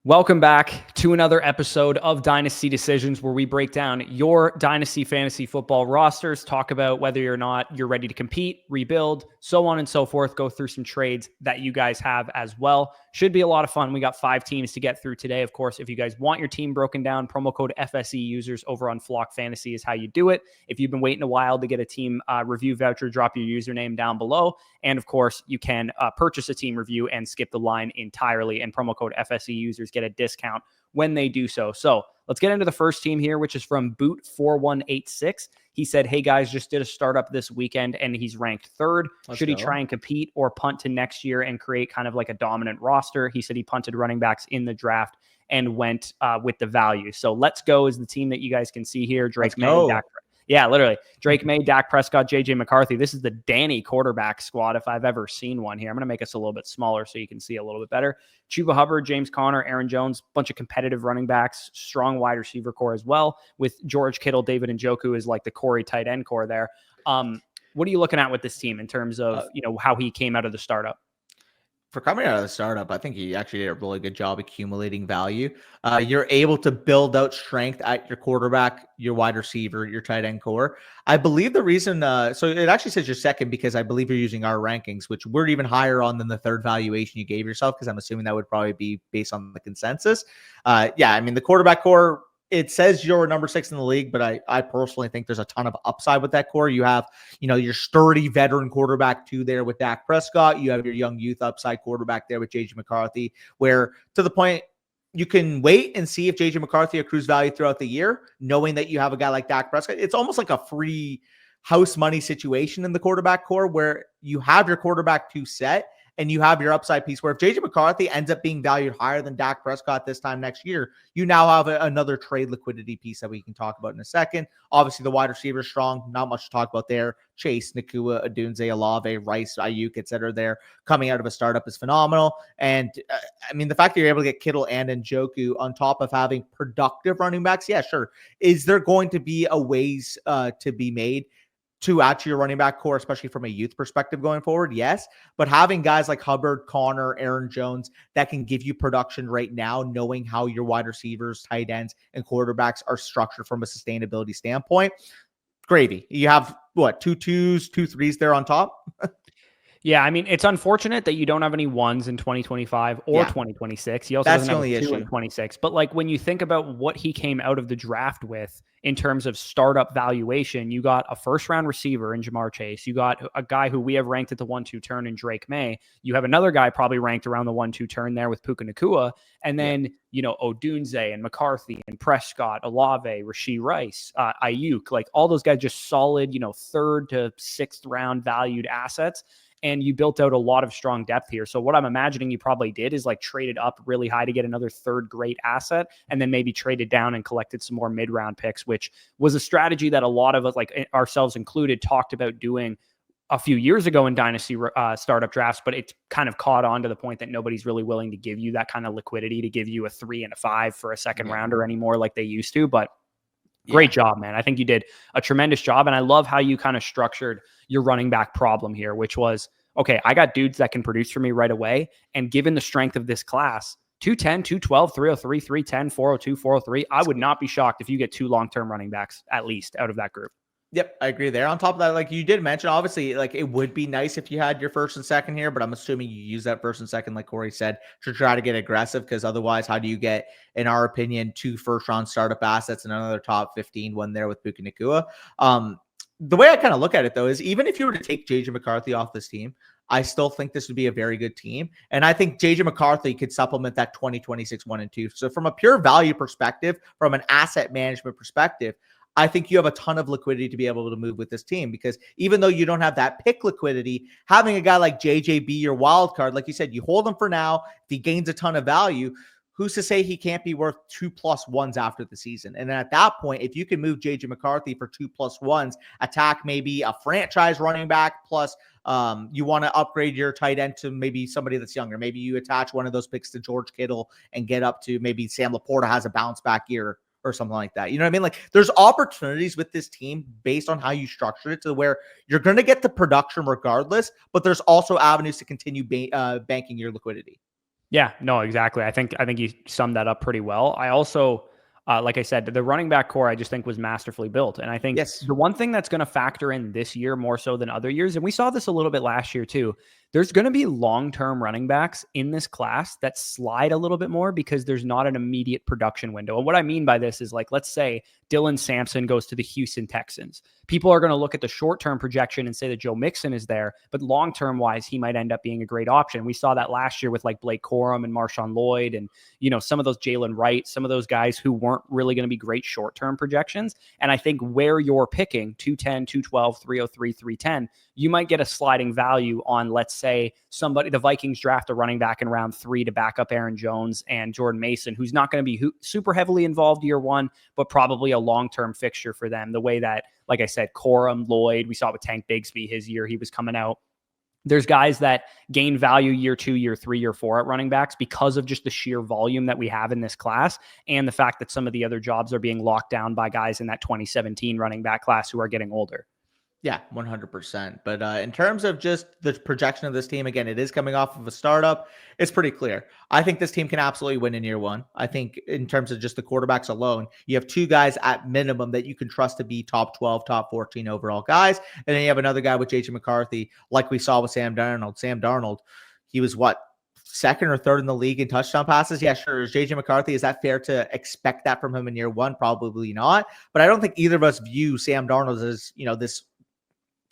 Welcome back to another episode of Dynasty Decisions, where we break down your Dynasty fantasy football rosters, talk about whether or not you're ready to compete, rebuild, so on and so forth, go through some trades that you guys have as well. Should be a lot of fun. We got 5 teams to get through today. Of course, if you guys want your team broken down, promo code FSE users over on Flock Fantasy is how you do it. If you've been waiting a while to get a team review voucher, drop your username down below. And of course, you can purchase a team review and skip the line entirely. And promo code FSE users get a discount when they do so. So let's get into the first team here, which is from Boot4186. He said, hey guys, just did a startup this weekend and he's ranked third. Should he try and compete or punt to next year and create kind of like a dominant roster? He said he punted running backs in the draft and went with the value. So let's go is the team that you guys can see here. Drake May, yeah, literally. Drake May, Dak Prescott, JJ McCarthy. This is the Danny quarterback squad if I've ever seen one here. I'm going to make us a little bit smaller so you can see a little bit better. Chuba Hubbard, James Conner, Aaron Jones, bunch of competitive running backs, strong wide receiver core as well, with George Kittle, David Njoku is like the Corey tight end core there. What are you looking at with this team in terms of how he came out of the startup? For coming out of the startup, I think he actually did a really good job accumulating value. You're able to build out strength at your quarterback, your wide receiver, your tight end core. I believe the reason, so it actually says you're second because I believe you're using our rankings, which we're even higher on than the third valuation you gave yourself, because I'm assuming that would probably be based on the consensus. Yeah, I mean, the quarterback core, it says you're number 6 in the league, but I personally think there's a ton of upside with that core. You have, your sturdy veteran quarterback too there with Dak Prescott. You have your young youth upside quarterback there with JJ McCarthy, where to the point you can wait and see if JJ McCarthy accrues value throughout the year, knowing that you have a guy like Dak Prescott. It's almost like a free house money situation in the quarterback core where you have your quarterback 2 set, and you have your upside piece where if JJ McCarthy ends up being valued higher than Dak Prescott this time next year, you now have another trade liquidity piece that we can talk about in a second. Obviously, the wide receiver is strong. Not much to talk about there. Chase, Nakua, Adunze, Olave, Rice, Ayuk, etc. there coming out of a startup is phenomenal. And I mean, the fact that you're able to get Kittle and Njoku on top of having productive running backs, yeah, sure. Is there going to be a ways to be made to add to your running back core, especially from a youth perspective going forward? Yes. But having guys like Hubbard, Connor, Aaron Jones that can give you production right now, knowing how your wide receivers, tight ends, and quarterbacks are structured from a sustainability standpoint, gravy. You have what, 2 2s, 2 3s there on top? Yeah, I mean, it's unfortunate that you don't have any 1s in 2025 or 2026. He also doesn't have a 2 in 26. But like when you think about what he came out of the draft with in terms of startup valuation, you got a first-round receiver in Jamar Chase. You got a guy who we have ranked at the 1-2 turn in Drake May. You have another guy probably ranked around the 1-2 turn there with Puka Nacua. And then, Odunze and McCarthy and Prescott, Olave, Rashee Rice, Ayuk, like all those guys just solid, 3rd to 6th round valued assets. And you built out a lot of strong depth here. So what I'm imagining you probably did is like traded up really high to get another 3rd great asset, and then maybe traded down and collected some more mid-round picks, which was a strategy that a lot of us, like ourselves included, talked about doing a few years ago in Dynasty startup drafts, but it's kind of caught on to the point that nobody's really willing to give you that kind of liquidity to give you a 3 and a 5 for a second rounder anymore like they used to. But great job, man. I think you did a tremendous job. And I love how you kind of structured your running back problem here, which was, okay, I got dudes that can produce for me right away. And given the strength of this class, 210, 212, 303, 310, 402, 403, I would not be shocked if you get 2 long-term running backs at least out of that group. Yep, I agree there. On top of that, like you did mention, obviously, like it would be nice if you had your 1st and 2nd here, but I'm assuming you use that 1st and 2nd, like Corey said, to try to get aggressive, because otherwise, how do you get, in our opinion, 2 first-round startup assets and another top 15 one there with Puka Nacua? The way I kind of look at it, though, is even if you were to take JJ McCarthy off this team, I still think this would be a very good team. And I think JJ McCarthy could supplement that 2026 1 and 2. So from a pure value perspective, from an asset management perspective, I think you have a ton of liquidity to be able to move with this team, because even though you don't have that pick liquidity, having a guy like JJ be your wild card, like you said, you hold him for now. If he gains a ton of value, who's to say he can't be worth 2+1s after the season? And then at that point, if you can move JJ McCarthy for 2+1s, attack maybe a franchise running back, plus you want to upgrade your tight end to maybe somebody that's younger. Maybe you attach one of those picks to George Kittle and get up to maybe Sam Laporta has a bounce back year or something like that. You know what I mean? Like there's opportunities with this team based on how you structure it to where you're going to get the production regardless, but there's also avenues to continue banking your liquidity. Yeah, no, exactly. I think you summed that up pretty well. I also, like I said, the running back core I just think was masterfully built, and I think Yes. the one thing that's going to factor in this year more so than other years, and we saw this a little bit last year too. There's going to be long-term running backs in this class that slide a little bit more because there's not an immediate production window. And what I mean by this is, like, let's say Dylan Sampson goes to the Houston Texans. People are going to look at the short-term projection and say that Joe Mixon is there, but long-term wise, he might end up being a great option. We saw that last year with like Blake Corum and Marshawn Lloyd and, some of those Jalen Wright, some of those guys who weren't really going to be great short-term projections. And I think where you're picking 210, 212, 303, 310, you might get a sliding value on, let's say, the Vikings draft a running back in round 3 to back up Aaron Jones and Jordan Mason, who's not going to be super heavily involved year 1, but probably a long-term fixture for them. The way that, like I said, Corum, Lloyd, we saw with Tank Bigsby his year, he was coming out. There's guys that gain value year 2, year 3, year 4 at running backs because of just the sheer volume that we have in this class and the fact that some of the other jobs are being locked down by guys in that 2017 running back class who are getting older. Yeah, 100%. But in terms of just the projection of this team, again, it is coming off of a startup. It's pretty clear. I think this team can absolutely win in year 1. I think in terms of just the quarterbacks alone, you have 2 guys at minimum that you can trust to be top 12, top 14 overall guys. And then you have another guy with JJ McCarthy, like we saw with Sam Darnold. Sam Darnold, he was what? 2nd or 3rd in the league in touchdown passes. Yeah, sure. Is JJ McCarthy, is that fair to expect that from him in year 1? Probably not. But I don't think either of us view Sam Darnold as, this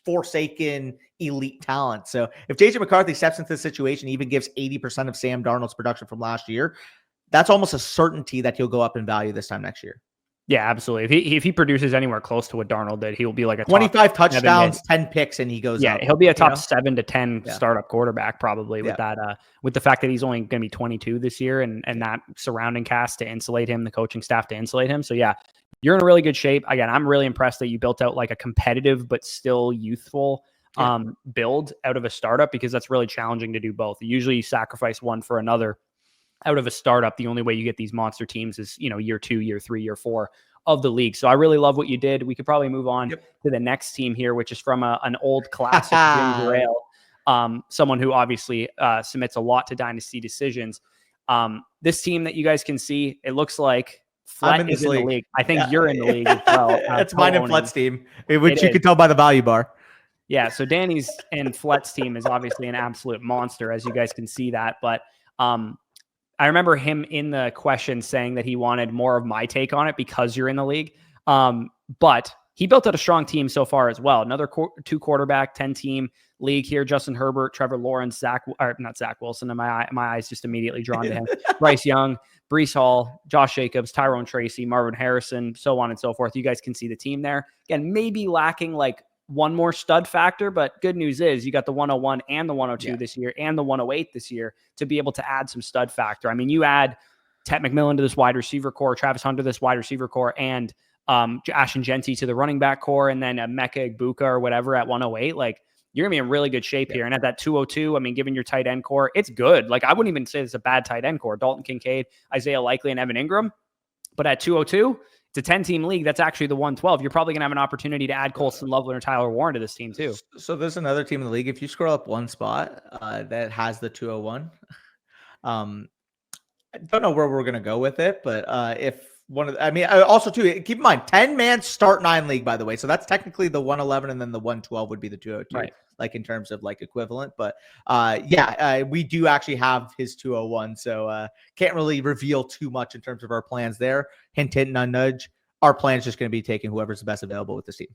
forsaken elite talent. So if JJ McCarthy steps into the situation, even gives 80% of Sam Darnold's production from last year, that's almost a certainty that he'll go up in value this time next year. Yeah, absolutely. If he produces anywhere close to what Darnold did, he'll be like a 25 touchdowns, 10 picks, and he goes up. He'll be a top 7 to 10 startup quarterback probably with that. With the fact that he's only going to be 22 this year, and that surrounding cast to insulate him, the coaching staff to insulate him. So yeah, you're in a really good shape. Again, I'm really impressed that you built out like a competitive but still youthful build out of a startup, because that's really challenging to do both. Usually you sacrifice one for another. Out of a startup, the only way you get these monster teams is, year 2, year 3, year 4 of the league. So I really love what you did. We could probably move on to the next team here, which is from an old classic, Gingerale, someone who obviously submits a lot to Dynasty decisions. This team that you guys can see, it looks like Flet is in the league. I think you're in the league as well. That's mine and Flet's team, which you can tell by the value bar. Yeah, so Danny's and Flet's team is obviously an absolute monster, as you guys can see that. But I remember him in the question saying that he wanted more of my take on it because you're in the league. But he built out a strong team so far as well. Another 2 quarterback, 10 team league here. Justin Herbert, Trevor Lawrence, not Zach Wilson. And my eyes just immediately drawn to him. Bryce Young, Breece Hall, Josh Jacobs, Tyrone Tracy, Marvin Harrison, so on and so forth. You guys can see the team there. Again, maybe lacking like one more stud factor, but good news is you got the 101 and the 102 this year and the 108 this year to be able to add some stud factor. I mean, you add Ted McMillan to this wide receiver core, Travis Hunter to this wide receiver core, and Ashton Genty to the running back core, and then a Mecca Igbuka or whatever at 108. Like, you're going to be in really good shape here. And at that 202, I mean, given your tight end core, it's good. Like, I wouldn't even say it's a bad tight end core. Dalton Kincaid, Isaiah Likely, and Evan Ingram. But at 202, it's a 10-team league. That's actually the 112. You're probably going to have an opportunity to add Colston Loveland or Tyler Warren to this team too. So there's another team in the league. If you scroll up one spot that has the 201, I don't know where we're going to go with it, but if also too, keep in mind, 10-man start 9 league, by the way. So that's technically the 111, and then the 112 would be the 202, right? Like in terms of like equivalent. But we do actually have his 201. So can't really reveal too much in terms of our plans there. Hint, hint, nudge. Our plan is just going to be taking whoever's the best available with this team.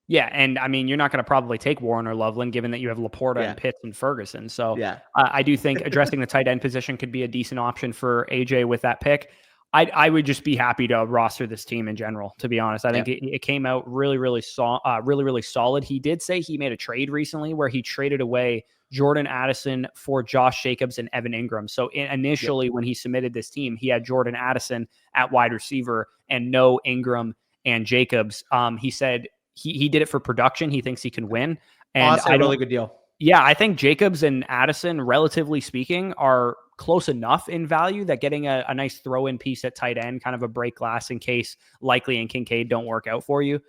Yeah, and I mean, you're not going to probably take Warren or Loveland, given that you have Laporta and Pitts and Ferguson. So I do think addressing the tight end position could be a decent option for AJ with that pick. I would just be happy to roster this team in general, to be honest. I think it came out really solid. He did say he made a trade recently where he traded away Jordan Addison for Josh Jacobs and Evan Ingram. So initially when he submitted this team, he had Jordan Addison at wide receiver and no Ingram and Jacobs. He said he did it for production. He thinks he can win. And honestly, a really good deal. Yeah, I think Jacobs and Addison, relatively speaking, are close enough in value that getting a nice throw-in piece at tight end, kind of a break glass in case Likely and Kincaid don't work out for you,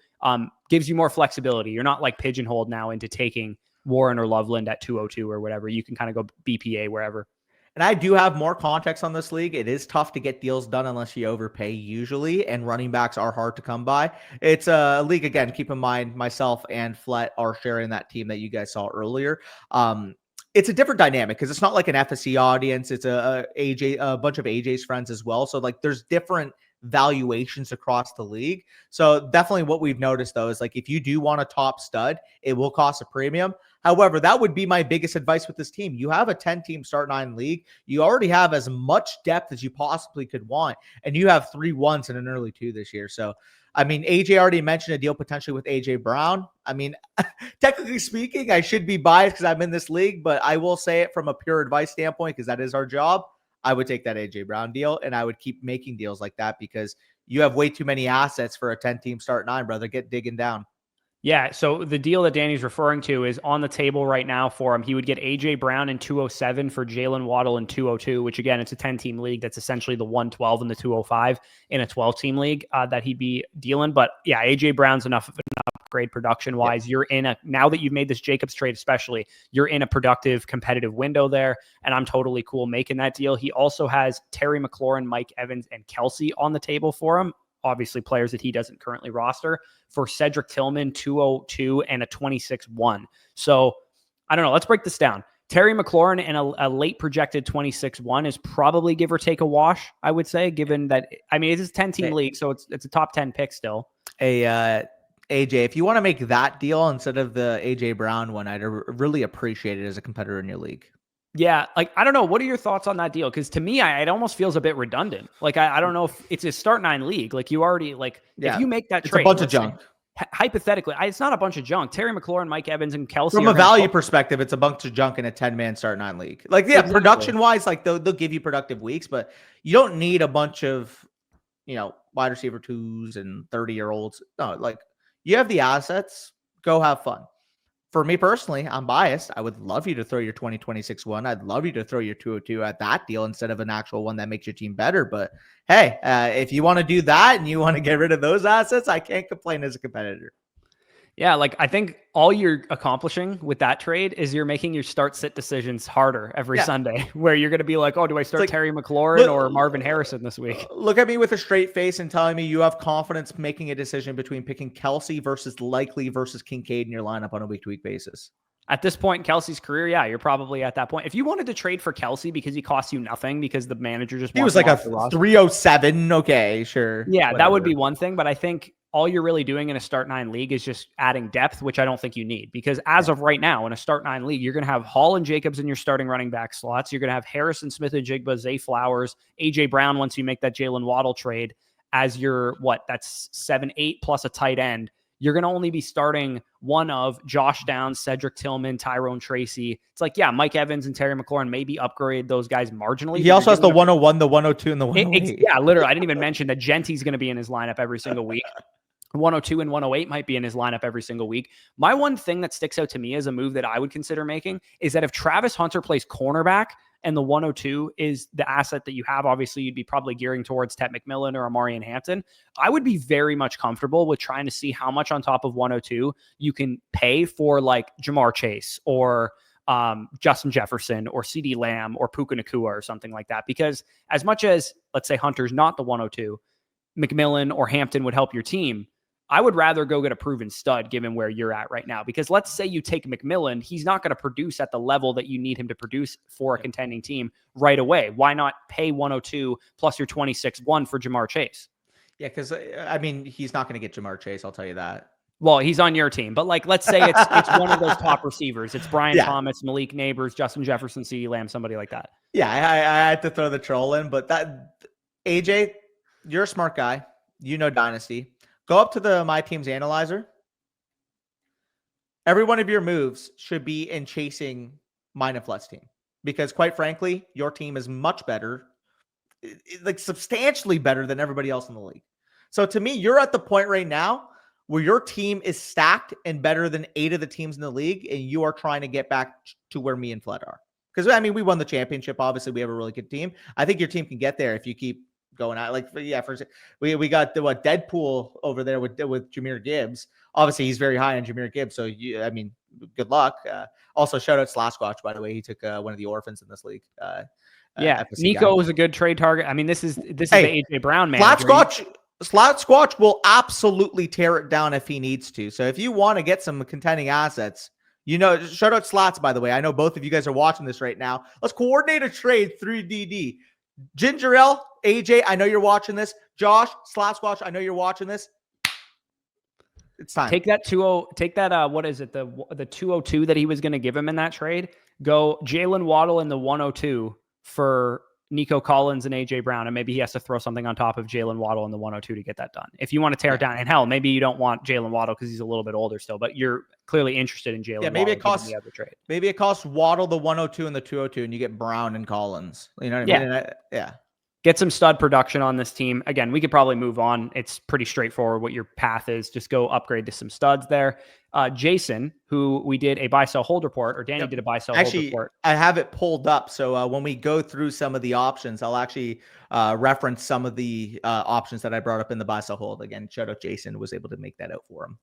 gives you more flexibility. You're not like pigeonholed now into taking Warren or Loveland at 202 or whatever. You can kind of go BPA wherever. And I do have more context on this league. It is tough to get deals done unless you overpay usually, and running backs are hard to come by. It's a league, again, keep in mind, myself and Flet are sharing that team that you guys saw earlier. It's a different dynamic because it's not like an FSC audience. It's a bunch of AJ's friends as well. So like there's different valuations across the league. So definitely what we've noticed though is like if you do want a top stud, it will cost a premium. However, that would be my biggest advice with this team. You have a 10-team start 9 league. You already have as much depth as you possibly could want, and you have 3 1s and an early 2 this year. So, I mean, AJ already mentioned a deal potentially with AJ Brown. I mean, technically speaking, I should be biased because I'm in this league, but I will say it from a pure advice standpoint because that is our job. I would take that AJ Brown deal, and I would keep making deals like that because you have way too many assets for a 10-team start 9, brother. Get digging down. Yeah, so the deal that Danny's referring to is on the table right now for him. He would get A.J. Brown in 207 for Jalen Waddle in 202, which, again, it's a 10-team league. That's essentially the 112 and the 205 in a 12-team league that he'd be dealing. But, yeah, A.J. Brown's enough of an upgrade production-wise. Yep. You're in a – now that you've made this Jacobs trade especially, you're in a productive, competitive window there, and I'm totally cool making that deal. He also has Terry McLaurin, Mike Evans, and Kelsey on the table for him. Obviously players that he doesn't currently roster, for Cedric Tillman, 202 and a 26-1. So I don't know. Let's break this down. Terry McLaurin and a late projected 26-1 is probably give or take a wash, I would say, given that, I mean, it is a 10-team league, so it's a top 10 pick still. AJ, if you want to make that deal instead of the AJ Brown one, I'd really appreciate it as a competitor in your league. Yeah, like, I don't know. What are your thoughts on that deal? Because to me, it almost feels a bit redundant. Like, I don't know if it's a start 9 league. Like, you already, like, if you make that trade. It's a bunch of junk. Hypothetically, it's not a bunch of junk. Terry McLaurin, Mike Evans, and Kelsey. From a value perspective, it's a bunch of junk in a 10-man start 9 league. Like, yeah, exactly. Production-wise, like, they'll give you productive weeks, but you don't need a bunch of, wide receiver 2s and 30-year-olds. No, like, you have the assets. Go have fun. For me personally, I'm biased. I would love you to throw your 2026 one. I'd love you to throw your 202 at that deal instead of an actual one that makes your team better. But hey, if you want to do that and you want to get rid of those assets, I can't complain as a competitor. Yeah, like I think all you're accomplishing with that trade is you're making your start-sit decisions harder every Sunday, where you're going to be like, oh, do I start Terry McLaurin or Marvin Harrison this week? Look at me with a straight face and telling me you have confidence making a decision between picking Kelsey versus Likely versus Kincaid in your lineup on a week-to-week basis. At this point in Kelsey's career, yeah, you're probably at that point. If you wanted to trade for Kelsey because he costs you nothing because the manager just wants like a 307, okay, sure. Yeah, whatever. That would be one thing, but I think all you're really doing in a start 9 league is just adding depth, which I don't think you need, because as of right now in a start 9 league, you're going to have Hall and Jacobs in your starting running back slots. You're going to have Harrison, Smith and Jigba, Zay Flowers, AJ Brown. Once you make that Jalen Waddle trade as your, that's 7-8 plus a tight end. You're going to only be starting one of Josh Downs, Cedric Tillman, Tyrone Tracy. It's like, yeah, Mike Evans and Terry McLaurin maybe upgrade those guys marginally. He also has the 101, the 102, and the 108. Yeah, literally. I didn't even mention that Genty's going to be in his lineup every single week. 102 and 108 might be in his lineup every single week. My one thing that sticks out to me as a move that I would consider making is that if Travis Hunter plays cornerback and the 102 is the asset that you have, obviously you'd be probably gearing towards Tet McMillan or Amarian Hampton. I would be very much comfortable with trying to see how much on top of 102 you can pay for like Jamar Chase or Justin Jefferson or CeeDee Lamb or Puka Nacua or something like that. Because as much as, let's say, Hunter's not the 102, McMillan or Hampton would help your team. I would rather go get a proven stud given where you're at right now, because let's say you take McMillan, he's not going to produce at the level that you need him to produce for a contending team right away. Why not pay 102 plus your 26-1 for Jamar Chase? Yeah, because I mean, he's not going to get Jamar Chase. I'll tell you that. Well, he's on your team, but like, let's say it's one of those top receivers. It's Brian Thomas, Malik Neighbors, Justin Jefferson, CeeDee Lamb, somebody like that. Yeah, I had to throw the troll in, but that AJ, you're a smart guy. You know Dynasty. Go up to the My Team's analyzer. Every one of your moves should be in chasing mine and Flet's team. Because quite frankly, your team is much better, like substantially better than everybody else in the league. So to me, you're at the point right now where your team is stacked and better than 8 of the teams in the league, and you are trying to get back to where me and Flet are. Because, I mean, we won the championship. Obviously, we have a really good team. I think your team can get there if you keep going out. Like, yeah, we got the Deadpool over there with Jahmyr Gibbs. Obviously, he's very high on Jahmyr Gibbs. So, I mean, good luck. Also, shout out Slasquatch, by the way. He took one of the orphans in this league. Yeah, Nico is a good trade target. I mean, this is the AJ Brown man. Slat Squatch will absolutely tear it down if he needs to. So if you want to get some contending assets, shout out Slats, by the way. I know both of you guys are watching this right now. Let's coordinate a trade through DD. Gingerale, AJ, I know you're watching this. Josh, Slat Squatch, I know you're watching this. It's time. Take that what is it? The 202 that he was going to give him in that trade. Go Jalen Waddle in the 102 for Nico Collins and AJ Brown, and maybe he has to throw something on top of Jalen Waddle in the 102 to get that done. If you want to tear it down, and hell, maybe you don't want Jalen Waddle because he's a little bit older still, but you're clearly interested in Jalen. Yeah, maybe it costs Waddle the 102 and the 202, and you get Brown and Collins. You know what I mean? Yeah. Get some stud production on this team. Again, we could probably move on. It's pretty straightforward what your path is. Just go upgrade to some studs there. Jason, who we did a buy, sell, hold report, or Danny did a buy, sell, hold report. I have it pulled up. So when we go through some of the options, I'll actually reference some of the options that I brought up in the buy, sell, hold. Again, shout out Jason, was able to make that out for him.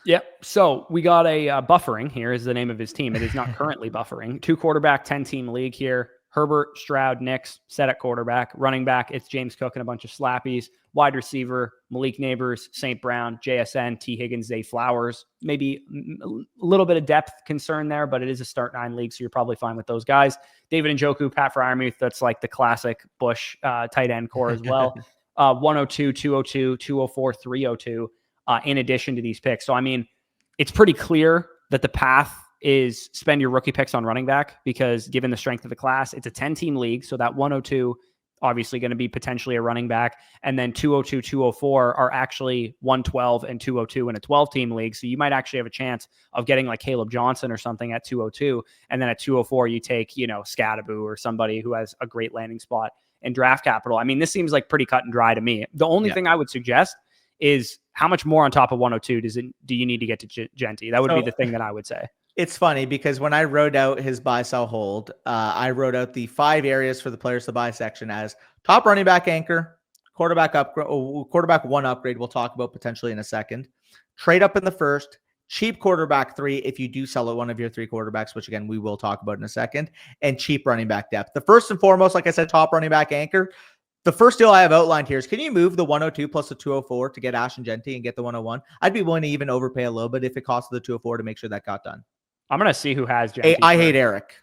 Yep. So we got a buffering here is the name of his team. It is not currently buffering. 2 quarterback, 10-team league here. Herbert, Stroud, Nix, set at quarterback. Running back, it's James Cook and a bunch of slappies. Wide receiver, Malik Neighbors, St. Brown, JSN, T. Higgins, Zay Flowers. Maybe a little bit of depth concern there, but it is a start 9 league, so you're probably fine with those guys. David Njoku, Pat Freiermuth, that's like the classic Bush tight end core as well. 102, 202, 204, 302 in addition to these picks. So, I mean, it's pretty clear that the path is spend your rookie picks on running back because given the strength of the class, it's a 10-team league. So that 102 obviously going to be potentially a running back. And then 202, 204 are actually 112 and 202 in a 12-team league. So you might actually have a chance of getting like Caleb Johnson or something at 202. And then at 204, you take, Scadaboo or somebody who has a great landing spot in draft capital. I mean, this seems like pretty cut and dry to me. The only thing I would suggest is how much more on top of 102 do you need to get to Genty? That would be the thing that I would say. It's funny because when I wrote out his buy, sell, hold, I wrote out the 5 areas for the players to buy section as top running back anchor, quarterback 1 upgrade. We'll talk about potentially in a second. Trade up in the first, cheap quarterback 3 if you do sell at one of your 3 quarterbacks, which again we will talk about in a second, and cheap running back depth. The first and foremost, like I said, top running back anchor. The first deal I have outlined here is, can you move the 102 plus the 204 to get Ashton Genty and get the 101? I'd be willing to even overpay a little bit if it costs the 204 to make sure that got done. I'm going to see who has Genty. I hate Eric.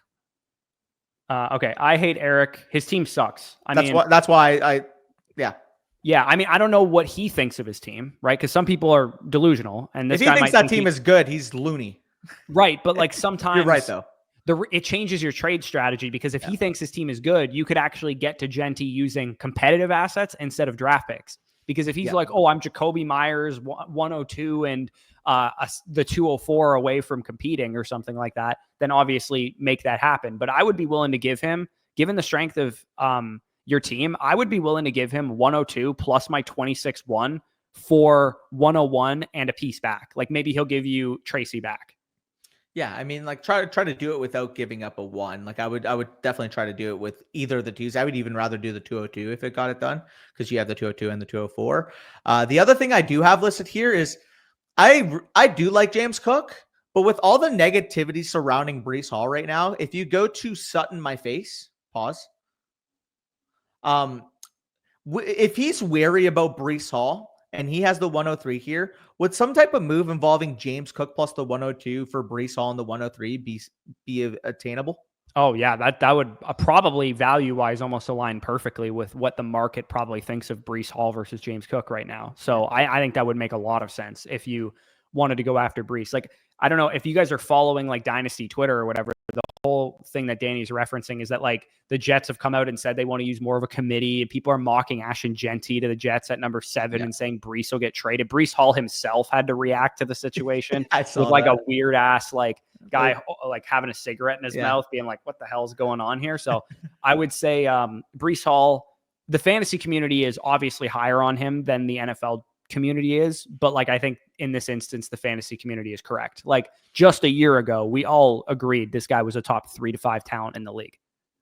Okay. I hate Eric. His team sucks. That's why Yeah. I mean, I don't know what he thinks of his team, right? Because some people are delusional. And this if he thinks that team is good, he's loony. Right. But like sometimes you're right, though. It changes your trade strategy because if he thinks his team is good, you could actually get to Genty using competitive assets instead of draft picks. Because if he's like, oh, I'm Jacoby Myers 102 and the 204 away from competing or something like that, then obviously make that happen. But I would be willing to give him, given the strength of your team, I would be willing to give him 102 plus my 26-1 for 101 and a piece back. Like maybe he'll give you Tracy back. Yeah, I mean, like try to do it without giving up a 1. Like I would definitely try to do it with either of the 2s. I would even rather do the 202 if it got it done because you have the 202 and the 204. The other thing I do have listed here is I do like James Cook, but with all the negativity surrounding Breece Hall right now, if you go to Sutton My Face, pause. If he's wary about Breece Hall and he has the 103 here, would some type of move involving James Cook plus the 102 for Breece Hall and the 103 be attainable? Oh, yeah, that would probably value-wise almost align perfectly with what the market probably thinks of Breece Hall versus James Cook right now. So I think that would make a lot of sense if you wanted to go after Breece. Like, I don't know if you guys are following like Dynasty Twitter or whatever. The whole thing that Danny's referencing is that like the Jets have come out and said they want to use more of a committee, and people are mocking Ashton Genty to the Jets at number 7 and saying Breece will get traded. Breece Hall himself had to react to the situation with like a weird ass like guy like having a cigarette in his mouth, being like, "What the hell's going on here?" So I would say Breece Hall, the fantasy community is obviously higher on him than the NFL community is, but like I think in this instance the fantasy community is correct. Like just a year ago we all agreed this guy was a top 3 to 5 talent in the league.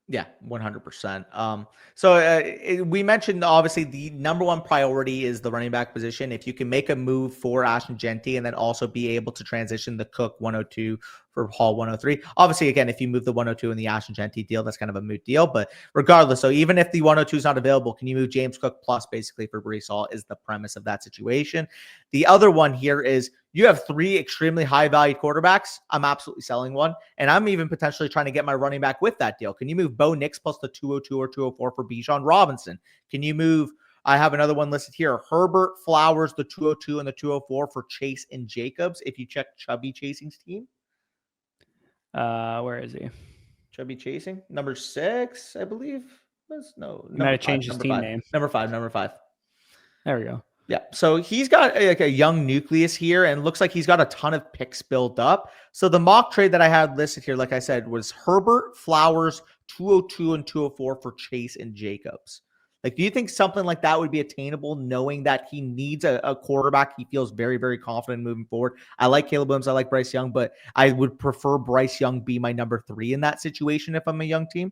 Yeah, 100%. So we mentioned obviously the number 1 priority is the running back position. If you can make a move for Ashton Genty and then also be able to transition the Cook 102 for Hall 103. Obviously, again, if you move the 102 in the Ashton Genty deal, that's kind of a moot deal. But regardless, so even if the 102 is not available, can you move James Cook plus basically for Breece Hall is the premise of that situation. The other one here is you have 3 extremely high valued quarterbacks. I'm absolutely selling one. And I'm even potentially trying to get my running back with that deal. Can you move Bo Nix plus the 202 or 204 for Bijan Robinson? Can you move, I have another one listed here, Herbert, Flowers, the 202 and the 204 for Chase and Jacobs, if you check Chubby Chasing's team? Where is he? Chubby Chasing, number 6, I believe. No, he might have changed his team name. Number 5. There we go. Yeah, so he's got like a young nucleus here, and looks like he's got a ton of picks built up. So the mock trade that I had listed here, like I said, was Herbert, Flowers, 202 and 204 for Chase and Jacobs. Like, do you think something like that would be attainable, knowing that he needs a quarterback he feels very, very confident moving forward? I like Caleb Williams. I like Bryce Young, but I would prefer Bryce Young be my number 3 in that situation if I'm a young team.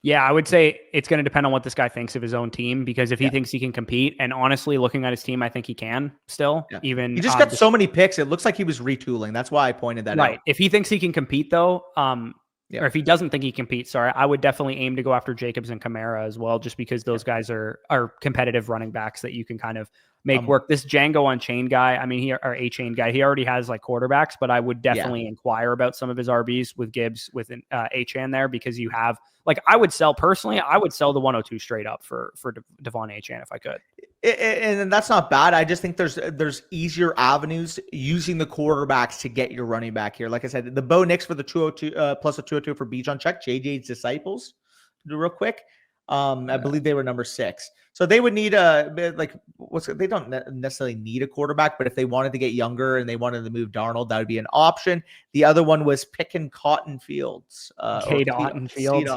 Yeah, I would say it's going to depend on what this guy thinks of his own team, because if he thinks he can compete, and honestly, looking at his team, I think he can still. Yeah. Even he just got so many picks. It looks like he was retooling. That's why I pointed that out. Right. If he thinks he can compete, though, or if he doesn't think he competes, sorry, I would definitely aim to go after Jacobs and Kamara as well, just because those guys are competitive running backs that you can kind of make work. This Django Unchained guy, I mean, A-Chain guy, he already has like quarterbacks, but I would definitely inquire about some of his RBs with Gibbs, with an A-Chan there, because you have, like, I would sell the 102 straight up for Devon A-Chan if I could. And that's not bad. I just think there's easier avenues using the quarterbacks to get your running back here. Like I said, the Bo Nix for the 202 plus a 202 for Bijan. Check JJ's Disciples real quick. I believe they were number 6. So they would need they don't necessarily need a quarterback, but if they wanted to get younger and they wanted to move Darnold, that would be an option. The other one was Pickin' Cotton Fields. Cotton Fields.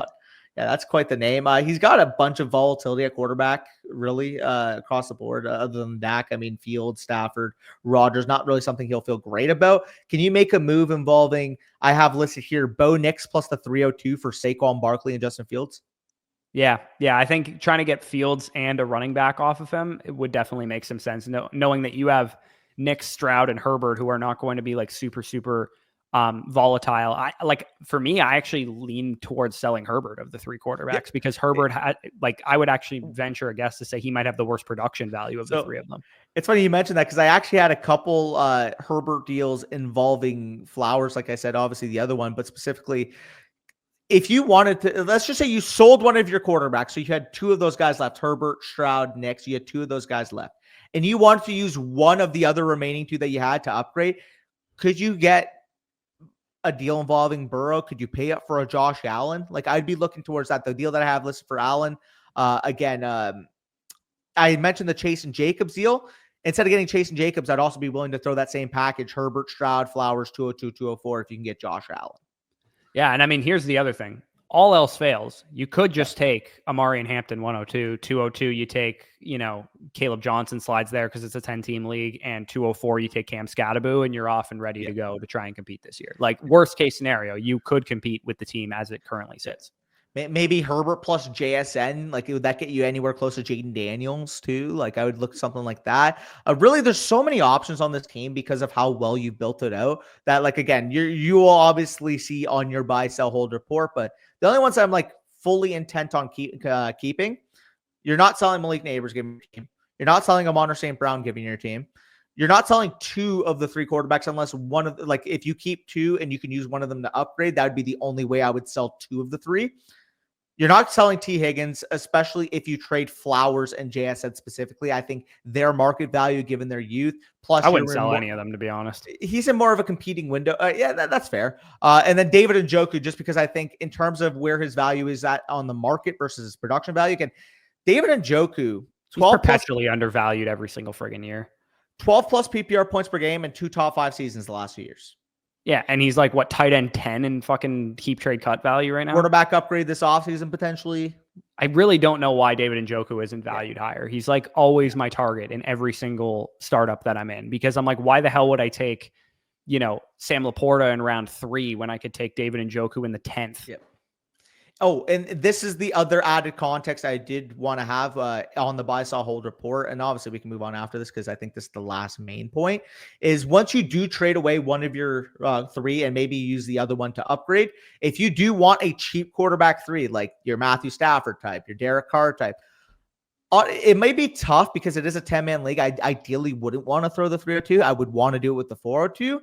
Yeah, that's quite the name. He's got a bunch of volatility at quarterback, really, across the board. Other than Dak, I mean, Fields, Stafford, Rodgers, not really something he'll feel great about. Can you make a move involving, I have listed here, Bo Nix plus the 302 for Saquon Barkley and Justin Fields? Yeah. I think trying to get Fields and a running back off of him, it would definitely make some sense. Knowing that you have Nick, Stroud, and Herbert, who are not going to be like super volatile. For me, I actually lean towards selling Herbert of the 3 quarterbacks because Herbert had, I would actually venture a guess to say he might have the worst production value of the 3 of them. It's funny you mentioned that, because I actually had a couple Herbert deals involving Flowers, like I said, obviously the other one, but specifically, if you wanted to, let's just say you sold one of your quarterbacks. So you had 2 of those guys left, Herbert, Stroud, Nix. You had 2 of those guys left, and you wanted to use one of the other remaining 2 that you had to upgrade. Could you get a deal involving Burrow? Could you pay up for a Josh Allen? Like, I'd be looking towards that. The deal that I have listed for Allen, I mentioned the Chase and Jacobs deal. Instead of getting Chase and Jacobs, I'd also be willing to throw that same package, Herbert, Stroud, Flowers, 202, 204, if you can get Josh Allen. Yeah, and I mean, here's the other thing. All else fails, you could just take Amari and Hampton 102, 202, you take, Caleb Johnson slides there because it's a 10-team league, and 204, you take Cam Scatterbo, and you're off and ready to go to try and compete this year. Like, worst case scenario, you could compete with the team as it currently sits. Maybe Herbert plus JSN, would that get you anywhere close to Jaden Daniels too? Like, I would look something like that. Really, there's so many options on this team because of how well you built it out that, again, you will obviously see on your buy, sell, hold report. But the only ones I'm fully intent on keeping, you're not selling Malik Neighbors giving your team. You're not selling Amon St. Brown giving your team. You're not selling 2 of the 3 quarterbacks unless one of if you keep 2 and you can use one of them to upgrade, that would be the only way I would sell 2 of the 3. You're not selling T. Higgins, especially if you trade Flowers and JSN specifically. I think their market value, given their youth, plus I wouldn't sell any of them, to be honest. He's in more of a competing window. That's fair. And then David Njoku, just because I think in terms of where his value is at on the market versus his production value, again, David Njoku, he's perpetually undervalued every single friggin' year. 12 plus PPR points per game and 2 top 5 seasons the last few years. Yeah, and he's tight end 10 in fucking keep trade cut value right now. Quarterback upgrade this offseason potentially. I really don't know why David Njoku isn't valued higher. He's always my target in every single startup that I'm in, because I'm why the hell would I take, Sam Laporta in round 3 when I could take David Njoku in the 10th? Yep. Oh, and this is the other added context I did want to have on the buy, sell, hold report. And obviously we can move on after this because I think this is the last main point is once you do trade away one of your 3 and maybe use the other one to upgrade, if you do want a cheap quarterback 3, like your Matthew Stafford type, your Derek Carr type, it may be tough because it is a 10-man league. I ideally wouldn't want to throw the 302. I would want to do it with the 402.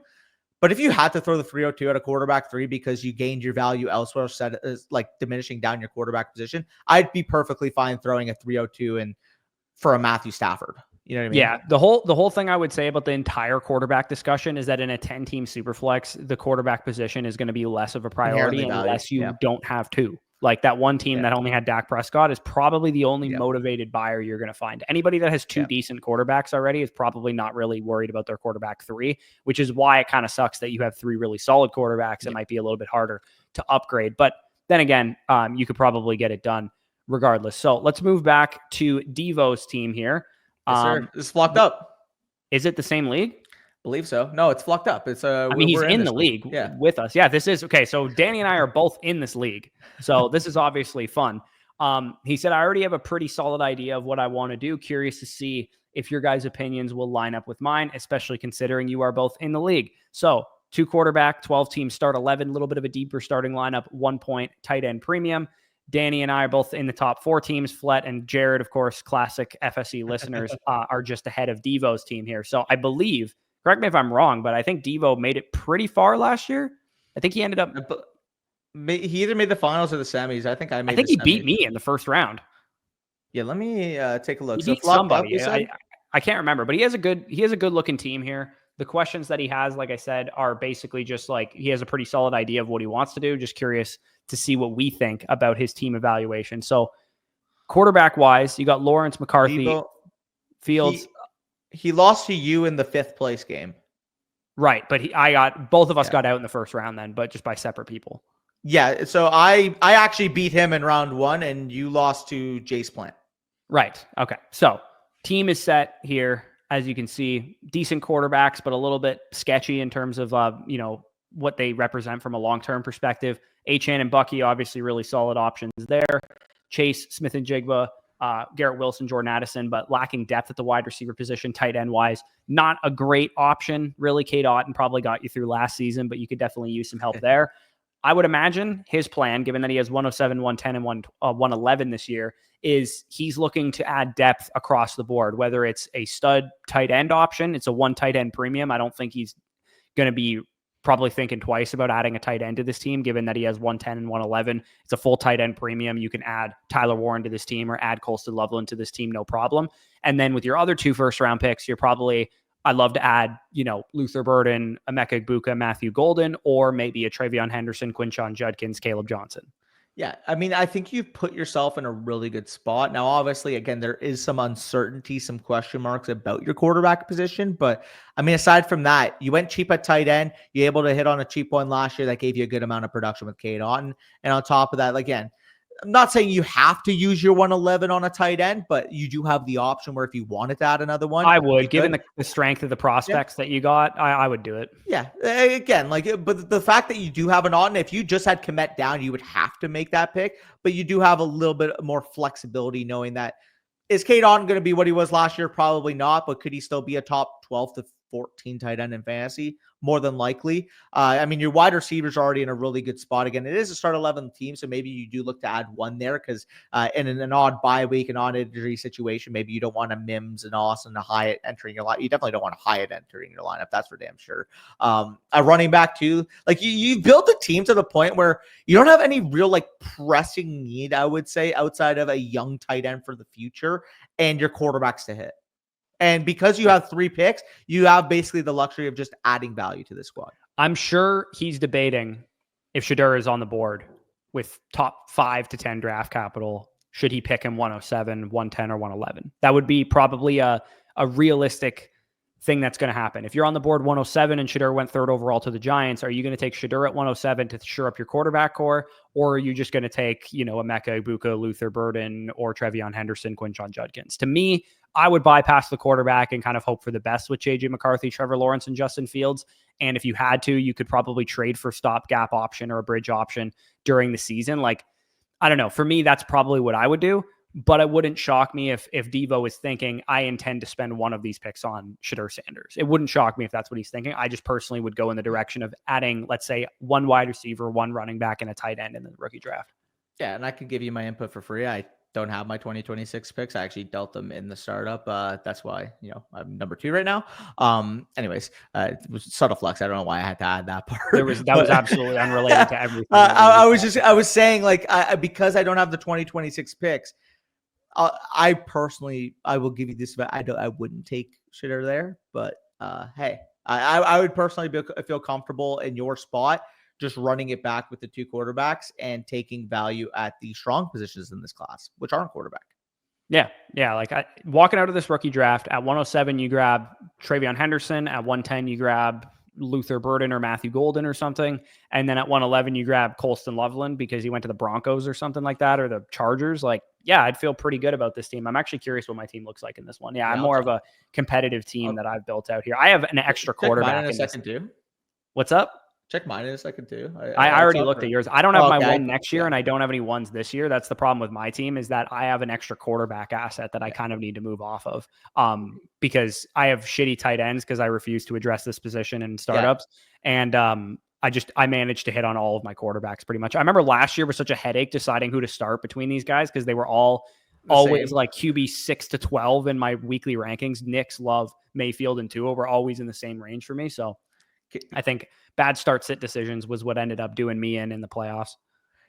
But if you had to throw the 302 at a quarterback 3 because you gained your value elsewhere, set as like diminishing down your quarterback position, I'd be perfectly fine throwing a 302 in for a Matthew Stafford. You know what I mean? Yeah. The whole thing I would say about the entire quarterback discussion is that in a 10-team superflex, the quarterback position is going to be less of a priority unless you don't have 2. Like that one team that only had Dak Prescott is probably the only motivated buyer you're going to find. Anybody that has 2 decent quarterbacks already is probably not really worried about their quarterback 3, which is why it kind of sucks that you have 3 really solid quarterbacks. It might be a little bit harder to upgrade. But then again, you could probably get it done regardless. So let's move back to Devo's team here. Yes, sir. It's flocked up. Is it the same league? Believe so. No, it's flocked up. It's I mean, he's in the league with us. Yeah, this is okay. So Danny and I are both in this league. So this is obviously fun. He said, I already have a pretty solid idea of what I want to do. Curious to see if your guys' opinions will line up with mine, especially considering you are both in the league. So 2 quarterback, 12 team start 11, a little bit of a deeper starting lineup, 1 point tight end premium. Danny and I are both in the top 4 teams. Flett and Jared, of course, classic FSE listeners, are just ahead of Devo's team here. So I believe, correct me if I'm wrong, but I think Devo made it pretty far last year. I think he ended up. He either made the finals or the semis. I think he beat me in the first round. Yeah, let me take a look. He beat somebody. I can't remember, but he has a good looking team here. The questions that he has, like I said, are basically just like he has a pretty solid idea of what he wants to do. Just curious to see what we think about his team evaluation. So quarterback wise, you got Lawrence, McCarthy, Fields. He lost to you in the 5th place game. Right. But both of us got out in the first round then, but just by separate people. Yeah. So I actually beat him in round 1 and you lost to Jace Plant. Right. Okay. So team is set here. As you can see, decent quarterbacks, but a little bit sketchy in terms of, what they represent from a long-term perspective. Achane and Bucky, obviously really solid options there. Chase, Smith and Jigba, Garrett Wilson, Jordan Addison, but lacking depth at the wide receiver position, tight end wise. Not a great option, really. Cade Otton probably got you through last season, but you could definitely use some help there. I would imagine his plan, given that he has 107, 110, and 111 this year, is he's looking to add depth across the board, whether it's a stud tight end option. It's a 1 tight end premium. I don't think he's going to be probably thinking twice about adding a tight end to this team, given that he has 110 and 111. It's a full tight end premium. You can add Tyler Warren to this team or add Colston Loveland to this team, no problem. And then with your other 2 first-round picks, you're probably, I'd love to add, Luther Burden, Emeka Egbuka, Matthew Golden, or maybe a Travion Henderson, Quinshon Judkins, Caleb Johnson. Yeah, I mean, I think you've put yourself in a really good spot. Now, obviously, again, there is some uncertainty, some question marks about your quarterback position. But, I mean, aside from that, you went cheap at tight end. You're able to hit on a cheap one last year that gave you a good amount of production with Cade Otton. And on top of that, again, I'm not saying you have to use your 111 on a tight end, but you do have the option where if you wanted to add another one. I would, given the strength of the prospects that you got, I would do it. Yeah. Again, but the fact that you do have an Otton, if you just had Kmet down, you would have to make that pick, but you do have a little bit more flexibility knowing that is Cade Otton going to be what he was last year? Probably not, but could he still be a top 12 to 14 tight end in fantasy? More than likely. I mean, your wide receivers are already in a really good spot. Again, it is a start 11 team, so maybe you do look to add one there because in an odd bye week, an odd injury situation, maybe you don't want a Mims and Austin, a Hyatt entering your line. You definitely don't want a Hyatt entering your lineup. That's for damn sure. A running back too. Like you built a team to the point where you don't have any real pressing need, I would say, outside of a young tight end for the future and your quarterbacks to hit. And because you have 3 picks, you have basically the luxury of just adding value to the squad. I'm sure he's debating if Shedeur is on the board with top 5 to 10 draft capital. Should he pick him 107, 110, or 111? That would be probably a realistic thing that's going to happen. If you're on the board 107 and Shedeur went 3rd overall to the Giants, are you going to take Shedeur at 107 to shore up your quarterback core? Or are you just going to take, Emeka Egbuka, Luther Burden, or Travion Henderson, Quinshon Judkins? To me, I would bypass the quarterback and kind of hope for the best with JJ McCarthy, Trevor Lawrence, and Justin Fields. And if you had to, you could probably trade for stopgap option or a bridge option during the season. I don't know. For me, that's probably what I would do. But it wouldn't shock me if Devo is thinking, I intend to spend one of these picks on Shedeur Sanders. It wouldn't shock me if that's what he's thinking. I just personally would go in the direction of adding, let's say, one wide receiver, one running back, and a tight end in the rookie draft. Yeah, and I could give you my input for free. I don't have my 2026 picks. I actually dealt them in the startup. That's why, I'm number 2 right now. Anyways, it was subtle flex. I don't know why I had to add that part. That was absolutely unrelated to everything. I was saying, like, because I don't have the 2026 picks, I personally, I will give you this. I wouldn't take Shedeur there, but hey, I would personally feel comfortable in your spot, just running it back with the 2 quarterbacks and taking value at the strong positions in this class, which aren't quarterback. Yeah. Like walking out of this rookie draft at 107, you grab Travion Henderson. At 110, you grab Luther Burden or Matthew Golden or something. And then at 111, you grab Colston Loveland because he went to the Broncos or something like that, or the Chargers. Like, yeah, I'd feel pretty good about this team. I'm actually curious what my team looks like in this one. Yeah, I'm more of a competitive team that I've built out here. I have an extra quarterback in a second too. What's up? Check mine in a second too. I already looked at yours. I don't have my one next year, and I don't have any ones this year. That's the problem with my team, is that I have an extra quarterback asset that I kind of need to move off of, because I have shitty tight ends because I refuse to address this position in startups. And I managed to hit on all of my quarterbacks pretty much. I remember last year was such a headache deciding who to start between these guys because they were always like QB 6 to 12 in my weekly rankings. Knicks, Love, Mayfield, and Tua were always in the same range for me. So I think bad start-sit decisions was what ended up doing me in the playoffs.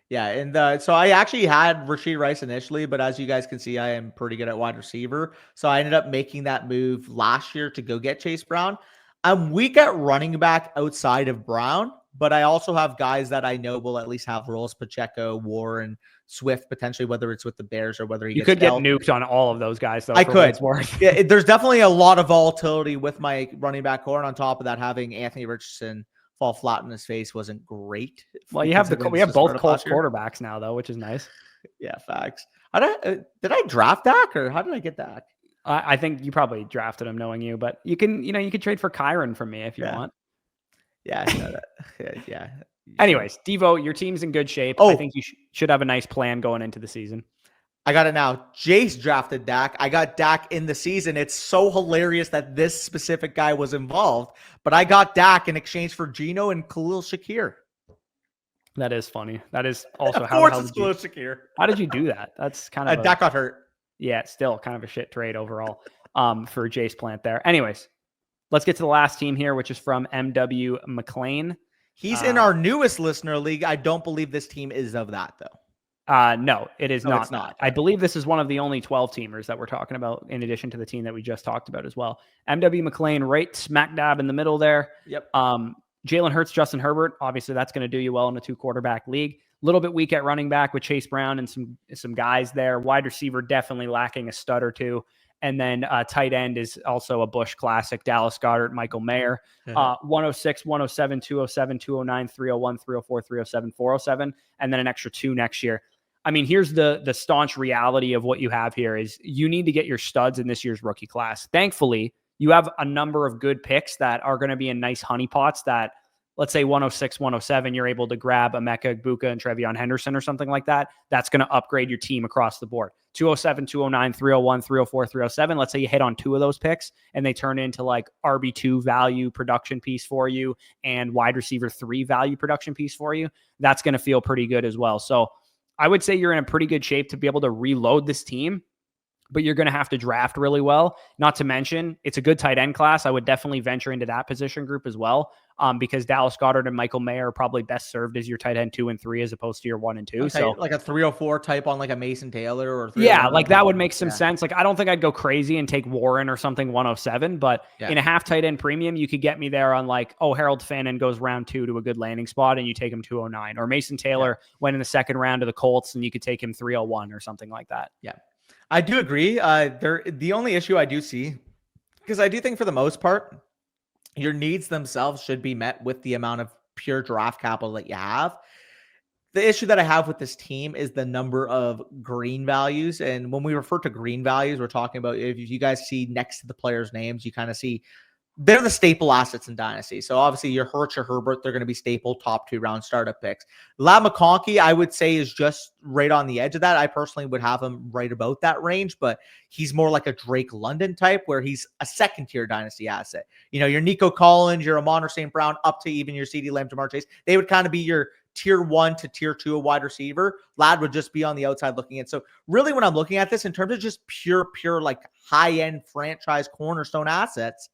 Yeah, and so I actually had Rashee Rice initially, but as you guys can see, I am pretty good at wide receiver. So I ended up making that move last year to go get Chase Brown. I'm weak at running back outside of Brown, but I also have guys that I know will at least have roles: Pacheco, Warren, Swift, potentially, whether it's with the Bears or whether you could get nuked on all of those guys, though. I could. Yeah, there's definitely a lot of volatility with my running back core, and on top of that, having Anthony Richardson fall flat in his face wasn't great. Well, we have both Colts quarterbacks now, though, which is nice. Yeah, facts. Did I draft Dak, or how did I get Dak? I think you probably drafted him knowing you, but you can trade for Kyron from me if you want. Yeah, I know that. Yeah. Anyways, Devo, your team's in good shape. I think you should have a nice plan going into the season. I got it now. Jace drafted Dak. I got Dak in the season. It's so hilarious that this specific guy was involved, but I got Dak in exchange for Geno and Khalil Shakir. That is funny. That is also how did you do that? That's kind of Dak got hurt. Yeah, it's still kind of a shit trade overall for Jace Plant there. Anyways, let's get to the last team here, which is from MwMclean. He's in our newest listener league. I don't believe this team is of that, though. No, it is not. It's not. I believe this is one of the only 12 teamers that we're talking about, in addition to the team that we just talked about as well. MwMclean, right smack dab in the middle there. Yep. Jalen Hurts, Justin Herbert. Obviously, that's going to do you well in a 2-quarterback league. A little bit weak at running back with Chase Brown and some guys there. Wide receiver definitely lacking a stud or two. And then tight end is also a Bush classic: Dallas Goedert, Michael Mayer. 106, 107, 207, 209, 301, 304, 307, 407, and then an extra 2 next year. I mean, here's the staunch reality of what you have here is you need to get your studs in this year's rookie class. Thankfully, you have a number of good picks that are going to be in nice honeypots that, let's say 106, 107, you're able to grab Emeka Egbuka and Travion Henderson or something like that. That's going to upgrade your team across the board. 207, 209, 301, 304, 307. Let's say you hit on 2 of those picks and they turn into like RB2 value production piece for you and wide receiver 3 value production piece for you. That's going to feel pretty good as well. So I would say you're in a pretty good shape to be able to reload this team, but you're going to have to draft really well. Not to mention, it's a good tight end class. I would definitely venture into that position group as well, because Dallas Goedert and Michael Mayer are probably best served as your tight end 2 and 3 as opposed to your 1 and 2. Okay, so like a 304 type on like a Mason Taylor or like that would make some sense. Like I don't think I'd go crazy and take Warren or something 107, but in a half tight end premium, you could get me there on like, Harold Fannin goes round 2 to a good landing spot and you take him 209, or Mason Taylor went in the second round to the Colts and you could take him 301 or something like that. Yeah. I do agree. The only issue I do see, because I do think for the most part, your needs themselves should be met with the amount of pure draft capital that you have. The issue that I have with this team is the number of green values. And when we refer to green values, we're talking about, if you guys see next to the players' names, you kind of see they're the staple assets in Dynasty. So obviously your Hurts or Herbert, they're going to be staple top 2-round startup picks. McConkey, I would say, is just right on the edge of that. I personally would have him right about that range, but he's more like a Drake London type where he's a second-tier Dynasty asset. You know, your Nico Collins, your Amon St. Brown, up to even your CeeDee Lamb, Jamar Chase, they would kind of be your tier 1 to tier 2 wide receiver. Lad would just be on the outside looking in. So really when I'm looking at this in terms of just pure like high-end franchise cornerstone assets,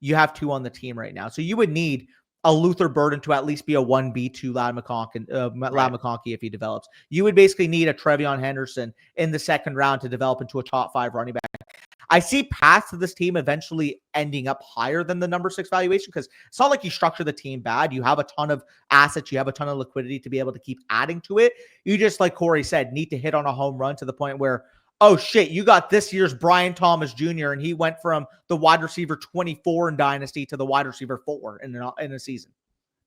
you have 2 on the team right now. So you would need a Luther Burden to at least be a 1B2 Lad McConkey if he develops. You would basically need a Trevion Henderson in the second round to develop into a top 5 running back. I see paths to this team eventually ending up higher than the number 6 valuation because it's not like you structure the team bad. You have a ton of assets. You have a ton of liquidity to be able to keep adding to it. You just, like Corey said, need to hit on a home run to the point where, oh shit, you got this year's Brian Thomas Jr. and he went from the wide receiver 24 in Dynasty to the wide receiver 4 in a season.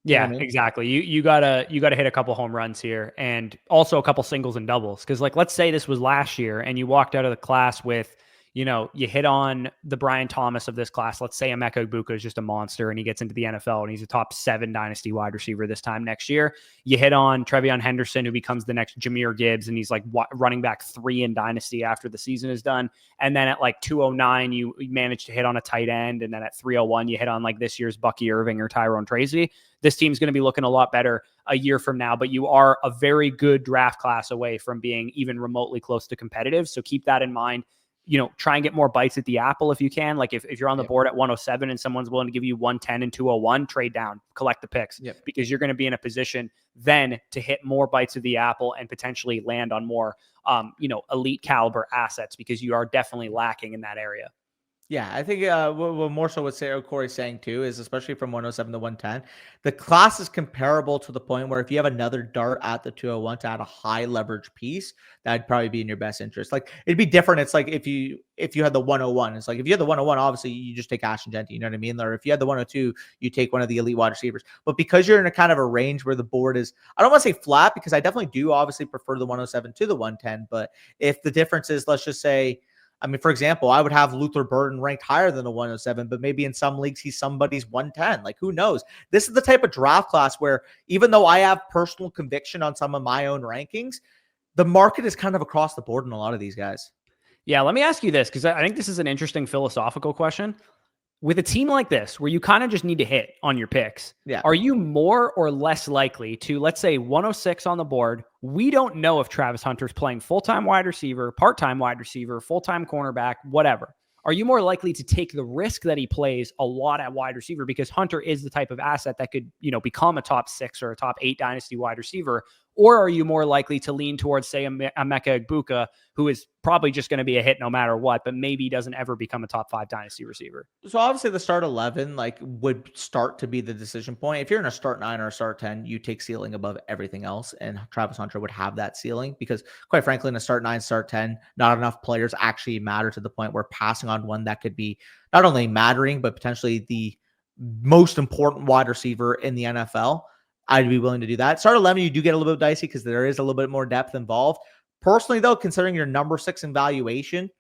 Yeah, I mean? Exactly. You gotta hit a couple home runs here and also a couple singles and doubles. Because like, let's say this was last year and you walked out of the class with, you know, you hit on the Brian Thomas of this class. Let's say Emeka Egbuka is just a monster and he gets into the NFL and he's a top 7 Dynasty wide receiver this time next year. You hit on Trevion Henderson, who becomes the next Jahmyr Gibbs, and he's like running back 3 in Dynasty after the season is done. And then at like 209, you manage to hit on a tight end. And then at 301, you hit on like this year's Bucky Irving or Tyrone Tracy. This team's going to be looking a lot better a year from now, but you are a very good draft class away from being even remotely close to competitive. So keep that in mind. You know, try and get more bites at the apple if you can. Like if you're on the board at 107 and someone's willing to give you 110 and 201, trade down, collect the picks because you're going to be in a position then to hit more bites of the apple and potentially land on more, elite caliber assets because you are definitely lacking in that area. Yeah, I think what more so what Corey's saying too is, especially from 107 to 110, the class is comparable to the point where if you have another dart at the 201 to add a high leverage piece, that'd probably be in your best interest. Like it'd be different. It's like if you had the 101, it's like if you had the 101, obviously you just take Ashton Genty, you know what I mean? Or if you had the 102, you take one of the elite wide receivers. But because you're in a kind of a range where the board is, I don't want to say flat because I definitely do obviously prefer the 107 to the 110. But if the difference is, let's just say, I mean, for example, I would have Luther Burden ranked higher than the 107, but maybe in some leagues he's somebody's 110. Like, who knows? This is the type of draft class where even though I have personal conviction on some of my own rankings, the market is kind of across the board in a lot of these guys. Yeah, let me ask you this, because I think this is an interesting philosophical question. With a team like this, where you kind of just need to hit on your picks, are you more or less likely to, let's say, 106 on the board? We don't know if Travis Hunter's playing full-time wide receiver, part-time wide receiver, full-time cornerback, whatever. Are you more likely to take the risk that he plays a lot at wide receiver because Hunter is the type of asset that could, become a top 6 or a top 8 Dynasty wide receiver? Or are you more likely to lean towards, say, Emeka Egbuka, who is probably just going to be a hit no matter what, but maybe doesn't ever become a top 5 Dynasty receiver? So obviously the start 11 would start to be the decision point. If you're in a start 9 or a start 10, you take ceiling above everything else, and Travis Hunter would have that ceiling because, quite frankly, in a start 9, start 10, not enough players actually matter to the point where passing on one that could be not only mattering, but potentially the most important wide receiver in the NFL. I'd be willing to do that. Start 11, you do get a little bit dicey because there is a little bit more depth involved. Personally, though, considering your number 6 in valuation,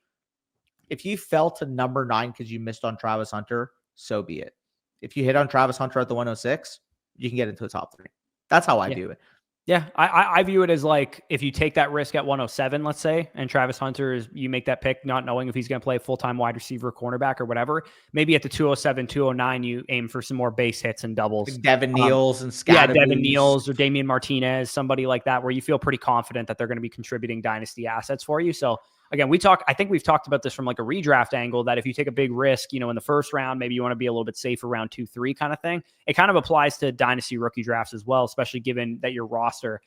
if you fell to number 9 because you missed on Travis Hunter, so be it. If you hit on Travis Hunter at the 106, you can get into the top 3. That's how I view it. Yeah, I view it as like if you take that risk at 107, let's say, and Travis Hunter you make that pick not knowing if he's going to play full-time wide receiver, cornerback, or whatever. Maybe at the 207, 209, you aim for some more base hits and doubles. Like Devin Neals and Scott. Yeah, Devin Neals or Damian Martinez, somebody like that, where you feel pretty confident that they're going to be contributing Dynasty assets for you. So again, I think we've talked about this from like a redraft angle, that if you take a big risk, in the first round, maybe you want to be a little bit safer around 2-3 kind of thing. It kind of applies to Dynasty rookie drafts as well, especially given that your roster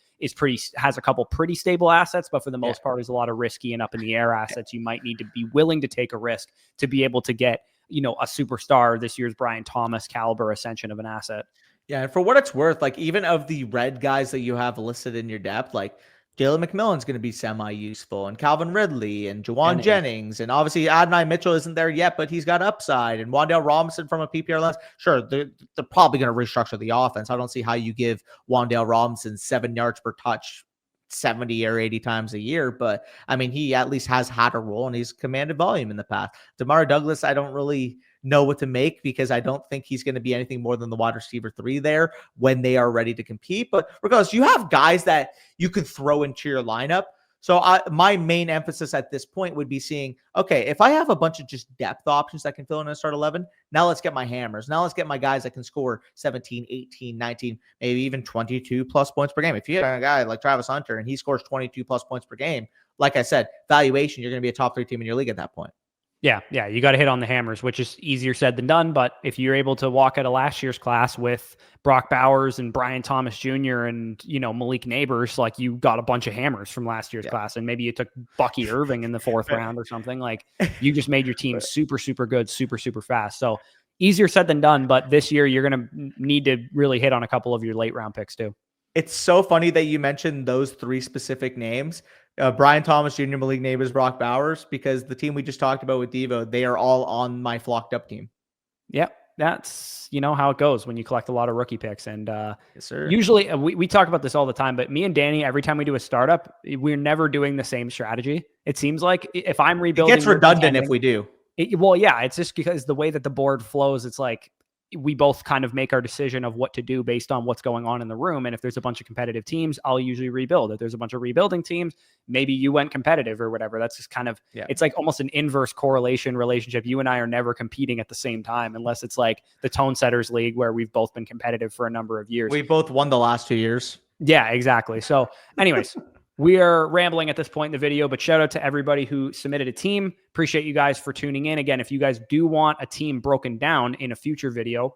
has a couple pretty stable assets, but for the most part is a lot of risky and up in the air assets. You might need to be willing to take a risk to be able to get, a superstar, this year's Brian Thomas caliber ascension of an asset. Yeah. And for what it's worth, even of the red guys that you have listed in your depth, Jalen McMillan's going to be semi-useful, and Calvin Ridley and Juwan Jennings. And obviously Adonai Mitchell isn't there yet, but he's got upside. And Wan'Dale Robinson from a PPR lens. Sure, they're probably going to restructure the offense. I don't see how you give Wan'Dale Robinson 7 yards per touch 70 or 80 times a year, but I mean, he at least has had a role and he's commanded volume in the past. DeMar Douglas, I don't really know what to make because I don't think he's going to be anything more than the wide receiver 3 there when they are ready to compete. But regardless, you have guys that you can throw into your lineup. So my main emphasis at this point would be seeing, okay, if I have a bunch of just depth options that can fill in a start 11, now let's get my hammers. Now let's get my guys that can score 17, 18, 19, maybe even 22 plus points per game. If you have a guy like Travis Hunter and he scores 22 plus points per game, like I said, valuation, you're going to be a top 3 team in your league at that point. Yeah, you got to hit on the hammers, which is easier said than done. But if you're able to walk out of last year's class with Brock Bowers and Brian Thomas Jr. and, Malik Neighbors, like you got a bunch of hammers from last year's class. And maybe you took Bucky Irving in the 4th round or something. Like you just made your team super, super good, super, super fast. So easier said than done. But this year you're going to need to really hit on a couple of your late round picks too. It's so funny that you mentioned those 3 specific names. Brian Thomas Jr., Malik Neighbors, Brock Bowers, because the team we just talked about with Devo, they are all on my flocked up team. Yep. That's, how it goes when you collect a lot of rookie picks. And yes, sir. Usually we talk about this all the time, but me and Danny, every time we do a startup, we're never doing the same strategy. It seems like if I'm rebuilding, it gets redundant if we do. It's just because the way that the board flows, it's like, we both kind of make our decision of what to do based on what's going on in the room. And if there's a bunch of competitive teams, I'll usually rebuild. If there's a bunch of rebuilding teams, maybe you went competitive or whatever. That's just kind of, It's like almost an inverse correlation relationship. You and I are never competing at the same time, unless it's like the Tone Setters League where we've both been competitive for a number of years. We both won the last 2 years. Yeah, exactly. So anyways, we are rambling at this point in the video, but shout out to everybody who submitted a team. Appreciate you guys for tuning in. Again, if you guys do want a team broken down in a future video,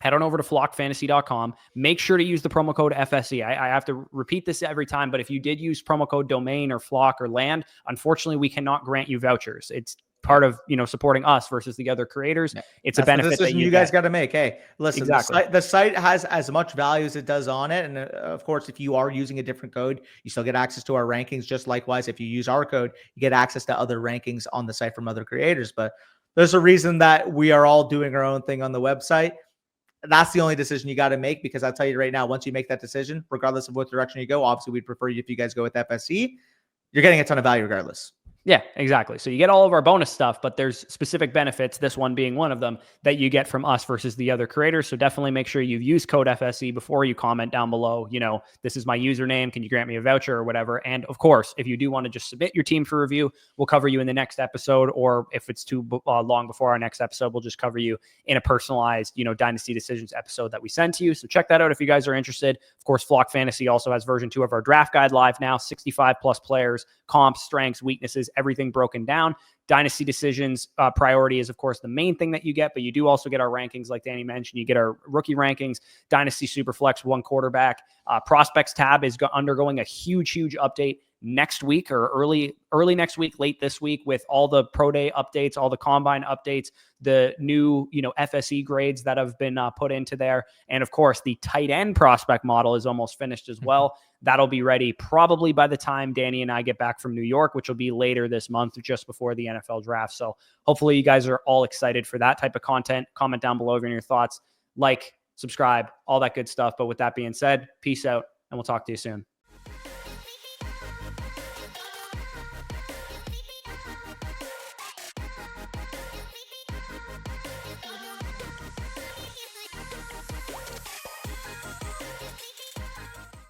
head on over to flockfantasy.com. Make sure to use the promo code FSE. I have to repeat this every time, but if you did use promo code domain or flock or land, unfortunately, we cannot grant you vouchers. It's part of, supporting us versus the other creators. It's a benefit that you guys got to make. Hey, listen, exactly. the site has as much value as it does on it. And of course, if you are using a different code, you still get access to our rankings. Just likewise, if you use our code, you get access to other rankings on the site from other creators. But there's a reason that we are all doing our own thing on the website. That's the only decision you got to make, because I'll tell you right now, once you make that decision, regardless of what direction you go, obviously we'd prefer you if you guys go with FSC. You're getting a ton of value regardless. Yeah, exactly. So you get all of our bonus stuff, but there's specific benefits, this one being one of them, that you get from us versus the other creators. So definitely make sure you use code FSE before you comment down below, this is my username. Can you grant me a voucher or whatever? And of course, if you do want to just submit your team for review, we'll cover you in the next episode. Or if it's too long before our next episode, we'll just cover you in a personalized, Dynasty Decisions episode that we send to you. So check that out if you guys are interested. Of course, Flock Fantasy also has version 2 of our draft guide live now, 65 plus players, comps, strengths, weaknesses, everything broken down. Dynasty Decisions priority is, of course, the main thing that you get, but you do also get our rankings, like Danny mentioned. You get our rookie rankings, Dynasty Superflex, 1 quarterback. Prospects tab is undergoing a huge update next week, or early next week, late this week, with all the pro day updates, all the combine updates, the new, FSE grades that have been put into there. And of course, the tight end prospect model is almost finished as well. That'll be ready probably by the time Danny and I get back from New York, which will be later this month, just before the NFL draft. So hopefully you guys are all excited for that type of content. Comment down below your thoughts, like, subscribe, all that good stuff. But with that being said, peace out, and we'll talk to you soon.